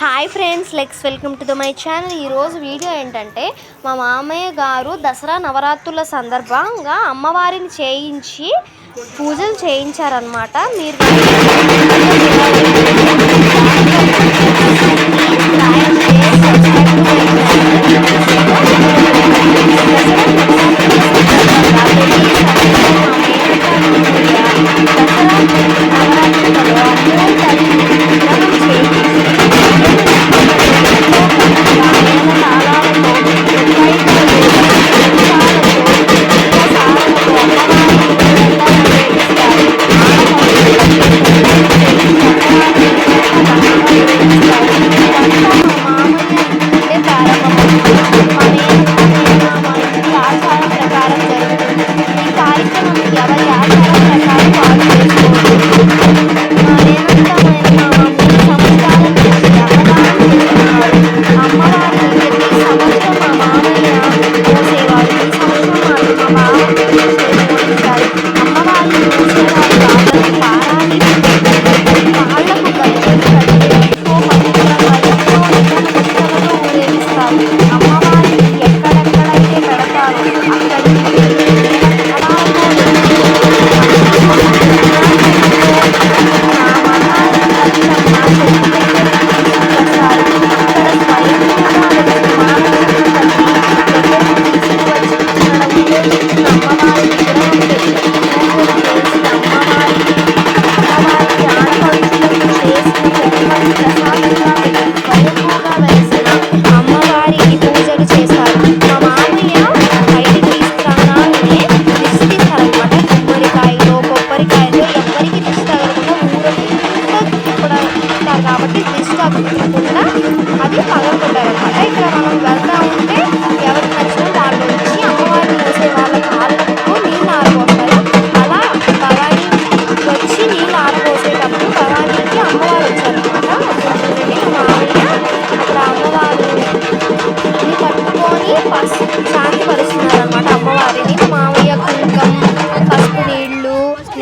Hi friends, welcome to my channel. ఈరోజు video ఏంటంటే మా మామయ్య గారు దసరా నవరాత్రుల సందర్భంగా అమ్మవారిని చేయించి పూజలు చేయించారనమాట. మీరు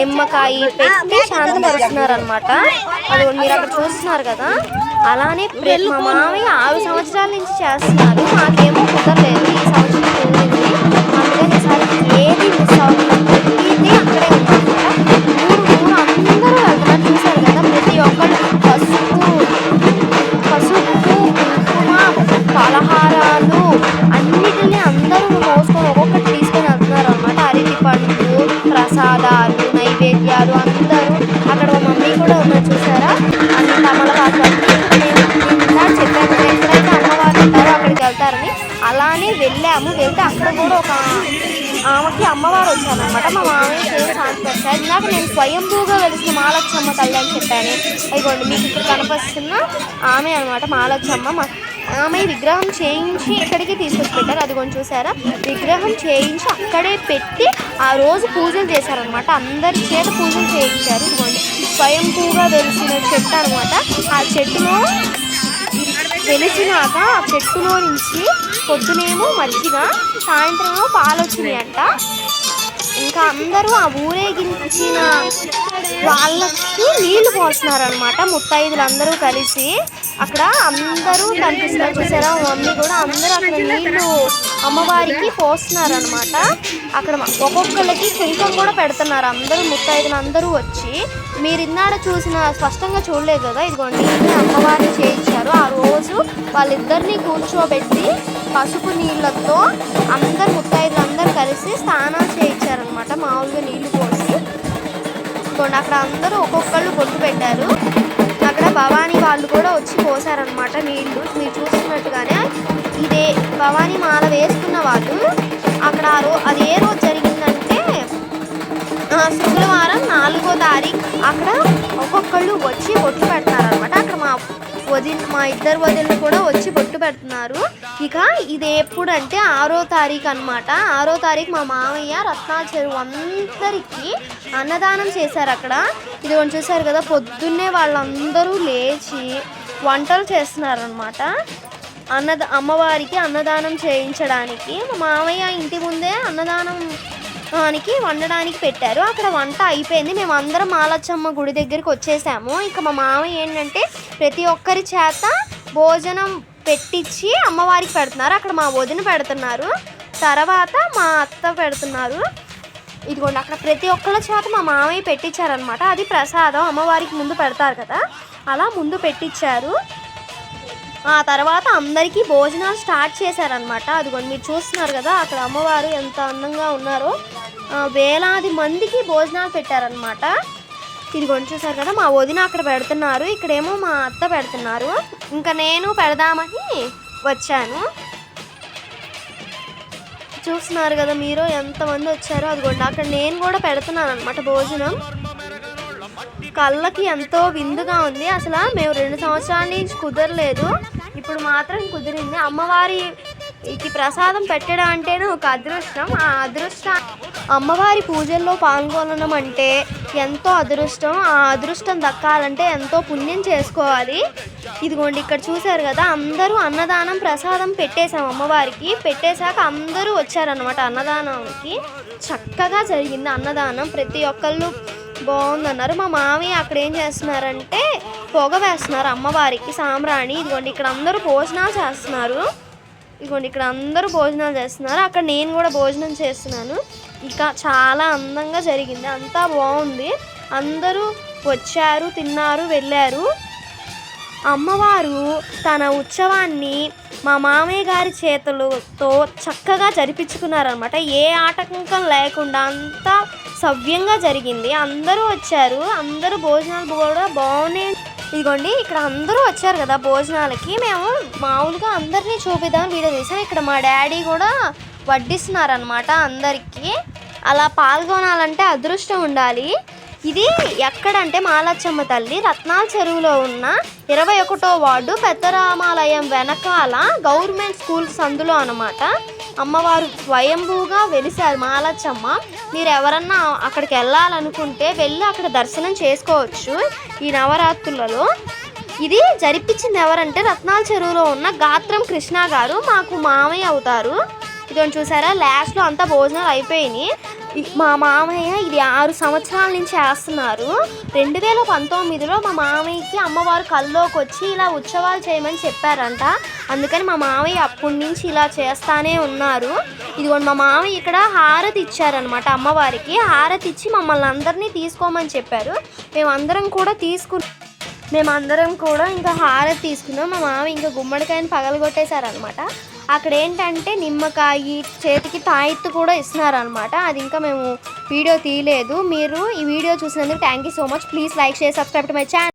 నిమ్మకాయ పెట్టి శాంతపరుస్తున్నారు అనమాట. అది మీరు అక్కడ చూస్తున్నారు కదా. అలానే మా మామయ్య 6 సంవత్సరాల నుంచి చేస్తున్నారు. మాకేమో కుదరలేదు, ఈ సంవత్సరం కుదిరింది. అందుకని ఈసారి ఏది మిస్ అవ్వకుండా అక్కడే ఉందన్నమాట. ఊరు అందరూ వెళ్తున్నారు. చూసారు కదా, ప్రతి ఒక్కళ్ళు పసుపు కుంకుమ పలహారాలు అన్నిటిని అందరూ మోసుకొని ఒక్కొక్కటి తీసుకొని వెళ్తున్నారు అనమాట. అరటి పండ్లు, ప్రసాదాలు, నైవేద్యాలు అందరూ. అక్కడ మా మమ్మీ కూడా ఉన్నారు, చూసారా. అన్ని తమలపాకు చెప్పాను ఎక్కడైతే అమ్మవారు ఉంటారో అక్కడికి వెళ్తారని. అలానే వెళ్తే అక్కడ కూడా ఒక ఆమెకి అమ్మవారు వచ్చారనమాట. మా మామయ్య సేమ్ శాంతి వచ్చారు. ఇందాక నేను స్వయంభూగా వెలిసిన మాలక్షమ్మ తల్లి అని చెప్పాను. అయిపోండి, మీకు ఇక్కడ కనిపిస్తున్న ఆమె అనమాట మాలక్షమ్మ. ఆమె విగ్రహం చేయించి ఇక్కడికి తీసుకొచ్చి పెట్టారు. అది కొంచెం చూసారా, విగ్రహం చేయించి అక్కడే పెట్టి ఆ రోజు పూజలు చేశారనమాట. అందరి చేత పూజలు చేయించారు. ఇదిగోండి స్వయంభూగా వెలిసిన చెట్టు అనమాట. ఆ చెట్టులో వెలిసినాక ఆ చెట్టులో నుంచి పొద్దునేమో మజ్జిగ, సాయంత్రమేమో పాలు వచ్చినాయి అంట. ఇంకా అందరూ ఆ ఊరేగించిన వాళ్ళకి నీళ్లు పోస్తున్నారనమాట. ముత్తైదులు అందరూ కలిసి అక్కడ అందరూ కనిపిస్తున్నారు, చూసారా. మమ్మీ కూడా అందరూ అక్కడ నీళ్లు అమ్మవారికి పోస్తున్నారనమాట. అక్కడ ఒక్కొక్కరికి కుంకుమ కూడా పెడుతున్నారు. అందరూ ముత్తైదులు అందరూ వచ్చి, మీరు ఇన్నాడ స్పష్టంగా చూడలేదు కదా, ఇదిగోండి అమ్మవారిని చేయించారు. ఆ రోజు వాళ్ళిద్దరినీ కూర్చోబెట్టి పసుపు నీళ్ళతో అందరు ముత్తైదులు అందరూ కలిసి స్నానాలు చేయించారనమాట. మామూలుగా నీళ్లు పోసి అక్కడ అందరూ ఒక్కొక్కళ్ళు బొట్టు పెట్టారు. అక్కడ భవానీ వాళ్ళు కూడా వచ్చి పోసారనమాట నీళ్లు. మీరు చూస్తున్నట్టుగానే ఇదే భవానీ మాల వేసుకున్న వాళ్ళు అక్కడ అది ఏ రోజు జరిగిందంటే శుక్రవారం 4వ తారీఖు అక్కడ ఒక్కొక్కళ్ళు వచ్చి బొట్టు పెడతారనమాట. అక్కడ మా ఇద్దరు వదిళ్ళు కూడా వచ్చి బొట్టు పెడుతున్నారు. ఇక ఇది ఎప్పుడు అంటే 6వ తారీఖు అనమాట. 6వ తారీఖు మా మామయ్య రత్నాల చెరువు అందరికీ అన్నదానం చేశారు అక్కడ. ఇది కొంచెం చూసారు కదా, పొద్దున్నే వాళ్ళందరూ లేచి వంటలు చేస్తున్నారనమాట. అమ్మవారికి అన్నదానం చేయించడానికి. మా మామయ్య ఇంటి ముందే అన్నదానానికి వండడానికి పెట్టారు. అక్కడ వంట అయిపోయింది. మేము అందరం మాలచ్చమ్మ గుడి దగ్గరికి వచ్చేసాము. ఇక మా మామయ్య ఏంటంటే ప్రతి ఒక్కరి చేత భోజనం పెట్టించి అమ్మవారికి పెడుతున్నారు. అక్కడ మా వదిన పెడుతున్నారు, తర్వాత మా అత్త పెడుతున్నారు. ఇదిగోండి అక్కడ ప్రతి ఒక్కళ్ళ చేత మా మామయ్య పెట్టించారనమాట. అది ప్రసాదం అమ్మవారికి ముందు పెడతారు కదా, అలా ముందు పెట్టించారు. ఆ తర్వాత అందరికీ భోజనాలు స్టార్ట్ చేశారనమాట. అదిగోండి మీరు చూస్తున్నారు కదా అక్కడ అమ్మవారు ఎంత అందంగా ఉన్నారో, వేలాది మందికి భోజనాలు పెట్టారనమాట. ఇదిగోండి చూసారు కదా మా వదిన అక్కడ పెడుతున్నారు, ఇక్కడేమో మా అత్త పెడుతున్నారు. ఇంకా నేను పెడదామని వచ్చాను. చూస్తున్నారు కదా మీరు ఎంతమంది వచ్చారో. అదిగోండి అక్కడ నేను కూడా పెడుతున్నాను అనమాట భోజనం. కళ్ళకి ఎంతో విందుగా ఉంది. అసలు మేము 2 సంవత్సరాల నుంచి కుదరలేదు, ఇప్పుడు మాత్రం కుదిరింది. అమ్మవారికి ప్రసాదం పెట్టడం అంటేనే ఒక అదృష్టం. ఆ అదృష్టం అమ్మవారి పూజల్లో పాల్గొనడం అంటే ఎంతో అదృష్టం. ఆ అదృష్టం దక్కాలంటే ఎంతో పుణ్యం చేసుకోవాలి. ఇదిగోండి ఇక్కడ చూసారు కదా అందరూ అన్నదానం ప్రసాదం పెట్టేశాం అమ్మవారికి. పెట్టేశాక అందరూ వచ్చారనమాట అన్నదానానికి. చక్కగా జరిగింది అన్నదానం. ప్రతి ఒక్కళ్ళు బాగుందన్నారు. మా మామయ్య అక్కడ ఏం చేస్తున్నారంటే పొగ వేస్తున్నారు అమ్మవారికి సాంబ్రాణి. ఇదిగోండి ఇక్కడ అందరూ భోజనాలు చేస్తున్నారు. ఇదిగోండి ఇక్కడ అందరూ భోజనాలు చేస్తున్నారు. అక్కడ నేను కూడా భోజనం చేస్తున్నాను. ఇక చాలా అందంగా జరిగింది, అంతా బాగుంది. అందరూ వచ్చారు, తిన్నారు, వెళ్ళారు. అమ్మవారు తన ఉత్సవాన్ని మా మామయ్య గారి చేతులతో చక్కగా జరిపించుకున్నారనమాట. ఏ ఆటంకం లేకుండా అంతా సవ్యంగా జరిగింది. అందరూ వచ్చారు, అందరూ భోజనాలు కూడా బాగున్నాయి. ఇదిగోండి ఇక్కడ అందరూ వచ్చారు కదా భోజనాలకి. మేము మామూలుగా అందరినీ చూపిద్దామని వీడియో తీసాం. ఇక్కడ మా డాడీ కూడా వడ్డిస్తున్నారనమాట అందరికీ. అలా పాల్గొనాలంటే అదృష్టం ఉండాలి. ఇది ఎక్కడంటే మాలచ్చమ్మ తల్లి రత్నాల చెరువులో ఉన్న 21వ వార్డు పెద్దరామాలయం వెనకాల గవర్నమెంట్ స్కూల్ సందులో అనమాట. అమ్మవారు స్వయంభూగా వెలిసారు మాలచ్చమ్మ. మీరు ఎవరన్నా అక్కడికి వెళ్ళాలనుకుంటే వెళ్ళి అక్కడ దర్శనం చేసుకోవచ్చు ఈ నవరాత్రులలో. ఇది జరిపించింది ఎవరంటే రత్నాల చెరువులో ఉన్న గాత్రం కృష్ణ గారు, మాకు మామయ్య అవుతారు. ఇదని చూసారా లాస్ట్లో అంతా భోజనాలు అయిపోయినాయి. మా మామయ్య ఇది 6 సంవత్సరాల నుంచి చేస్తున్నారు. 2019లో మా మామయ్యకి అమ్మవారు కల్లోకి వచ్చి ఇలా ఉత్సవాలు చేయమని చెప్పారంట. అందుకని మా మామయ్య అప్పటి నుంచి ఇలా చేస్తానే ఉన్నారు. ఇదిగోండి మా మామయ్య ఇక్కడ హారతి ఇచ్చారనమాట అమ్మవారికి. హారతి ఇచ్చి మమ్మల్ని అందరినీ తీసుకోమని చెప్పారు. మేమందరం కూడా ఇంకా హారతి తీసుకున్నాం. మా మామయ్య ఇంకా గుమ్మడికాయని పగలగొట్టేశారనమాట. అక్కడ ఏంటంటే నిమ్మకాయ, చేతికి తాయెత్తు కూడా ఇస్తున్నారనమాట. అది ఇంకా మేము వీడియో తీయలేదు. మీరు ఈ వీడియో చూసినందుకు thank you so much. Please like, share, subscribe to my channel.